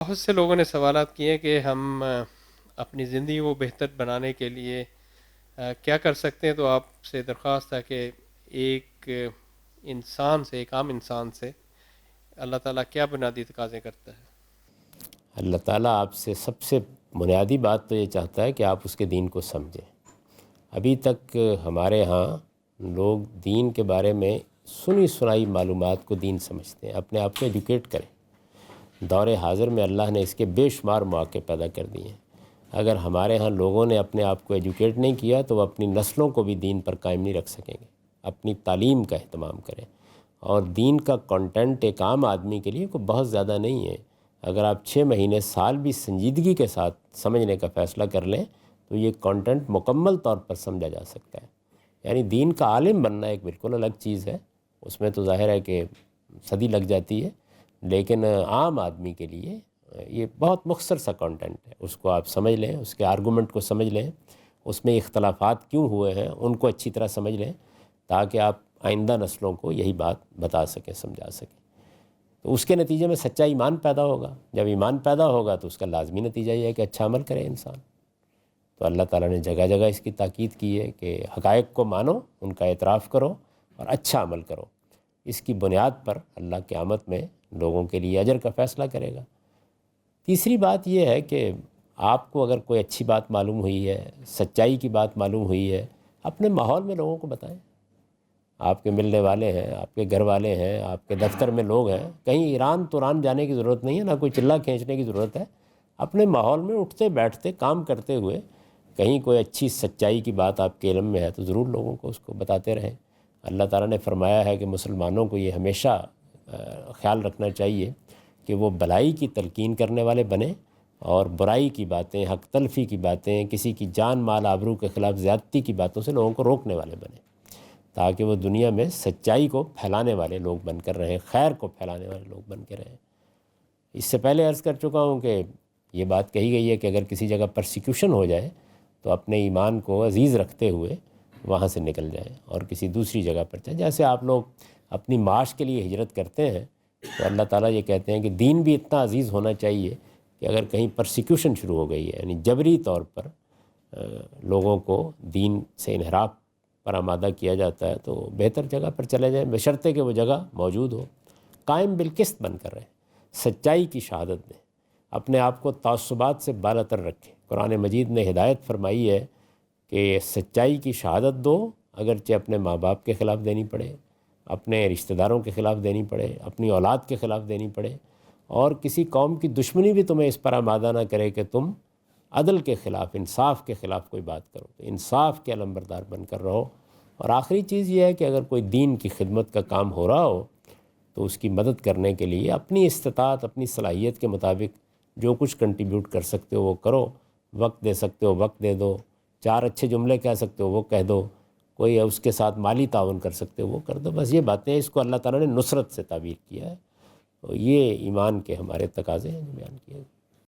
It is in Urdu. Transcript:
بہت سے لوگوں نے سوالات کیے کہ ہم اپنی زندگی کو بہتر بنانے کے لیے کیا کر سکتے ہیں. تو آپ سے درخواست ہے کہ ایک انسان سے، ایک عام انسان سے اللہ تعالیٰ کیا بنیادی تقاضے کرتا ہے؟ اللہ تعالیٰ آپ سے سب سے بنیادی بات تو یہ چاہتا ہے کہ آپ اس کے دین کو سمجھیں. ابھی تک ہمارے ہاں لوگ دین کے بارے میں سنی سنائی معلومات کو دین سمجھتے ہیں، اپنے آپ کو ایجوکیٹ کریں. دور حاضر میں اللہ نے اس کے بے شمار مواقع پیدا کر دیے ہیں. اگر ہمارے ہاں لوگوں نے اپنے آپ کو ایجوکیٹ نہیں کیا تو وہ اپنی نسلوں کو بھی دین پر قائم نہیں رکھ سکیں گے. اپنی تعلیم کا اہتمام کریں. اور دین کا کنٹینٹ ایک عام آدمی کے لیے کوئی بہت زیادہ نہیں ہے. اگر آپ 6 مہینے سال بھی سنجیدگی کے ساتھ سمجھنے کا فیصلہ کر لیں تو یہ کنٹینٹ مکمل طور پر سمجھا جا سکتا ہے. یعنی دین کا عالم بننا ایک بالکل الگ چیز ہے، اس میں تو ظاہر ہے کہ صدی لگ جاتی ہے، لیکن عام آدمی کے لیے یہ بہت مختصر سا کنٹینٹ ہے. اس کو آپ سمجھ لیں، اس کے آرگومنٹ کو سمجھ لیں، اس میں اختلافات کیوں ہوئے ہیں ان کو اچھی طرح سمجھ لیں، تاکہ آپ آئندہ نسلوں کو یہی بات بتا سکیں، سمجھا سکیں. تو اس کے نتیجے میں سچا ایمان پیدا ہوگا. جب ایمان پیدا ہوگا تو اس کا لازمی نتیجہ یہ ہے کہ اچھا عمل کرے انسان. تو اللہ تعالیٰ نے جگہ جگہ اس کی تاکید کی ہے کہ حقائق کو مانو، ان کا اعتراف کرو اور اچھا عمل کرو. اس کی بنیاد پر اللہ قیامت میں لوگوں کے لیے اجر کا فیصلہ کرے گا. تیسری بات یہ ہے کہ آپ کو اگر کوئی اچھی بات معلوم ہوئی ہے، سچائی کی بات معلوم ہوئی ہے، اپنے ماحول میں لوگوں کو بتائیں. آپ کے ملنے والے ہیں، آپ کے گھر والے ہیں، آپ کے دفتر میں لوگ ہیں. کہیں ایران توران جانے کی ضرورت نہیں ہے، نہ کوئی چلہ کھینچنے کی ضرورت ہے. اپنے ماحول میں اٹھتے بیٹھتے کام کرتے ہوئے کہیں کوئی اچھی سچائی کی بات آپ کے علم میں ہے تو ضرور لوگوں کو اس کو بتاتے رہیں. اللہ تعالیٰ نے فرمایا ہے کہ مسلمانوں کو یہ ہمیشہ خیال رکھنا چاہیے کہ وہ بھلائی کی تلقین کرنے والے بنیں اور برائی کی باتیں، حق تلفی کی باتیں، کسی کی جان مال آبرو کے خلاف زیادتی کی باتوں سے لوگوں کو روکنے والے بنیں، تاکہ وہ دنیا میں سچائی کو پھیلانے والے لوگ بن کر رہیں، خیر کو پھیلانے والے لوگ بن کے رہیں. اس سے پہلے عرض کر چکا ہوں کہ یہ بات کہی گئی ہے کہ اگر کسی جگہ پرسیکیوشن ہو جائے تو اپنے ایمان کو عزیز رکھتے ہوئے وہاں سے نکل جائیں اور کسی دوسری جگہ پر جائیں. جیسے آپ لوگ اپنی معاش کے لیے ہجرت کرتے ہیں تو اللہ تعالیٰ یہ کہتے ہیں کہ دین بھی اتنا عزیز ہونا چاہیے کہ اگر کہیں پرسیکیوشن شروع ہو گئی ہے، یعنی جبری طور پر لوگوں کو دین سے انحراف پر آمادہ کیا جاتا ہے، تو بہتر جگہ پر چلے جائیں بشرطے کہ وہ جگہ موجود ہو. قائم بالقسط بن کر رہیں، سچائی کی شہادت دیں، اپنے آپ کو تعصبات سے بالا تر رکھیں. قرآن مجید نے ہدایت فرمائی ہے کہ سچائی کی شہادت دو، اگرچہ اپنے ماں باپ کے خلاف دینی پڑے، اپنے رشتہ داروں کے خلاف دینی پڑے، اپنی اولاد کے خلاف دینی پڑے، اور کسی قوم کی دشمنی بھی تمہیں اس پر آمادہ نہ کرے کہ تم عدل کے خلاف، انصاف کے خلاف کوئی بات کرو. تو انصاف کے علمبردار بن کر رہو. اور آخری چیز یہ ہے کہ اگر کوئی دین کی خدمت کا کام ہو رہا ہو تو اس کی مدد کرنے کے لیے اپنی استطاعت، اپنی صلاحیت کے مطابق جو کچھ کنٹریبیوٹ کر سکتے ہو وہ کرو. وقت دے سکتے ہو وقت دے دو، 4 اچھے جملے کہہ سکتے ہو وہ کہہ دو، کوئی اس کے ساتھ مالی تعاون کر سکتے ہو وہ کر دو. بس یہ باتیں، اس کو اللہ تعالیٰ نے نصرت سے تعبیر کیا ہے. تو یہ ایمان کے ہمارے تقاضے ہیں جو بیان کیے.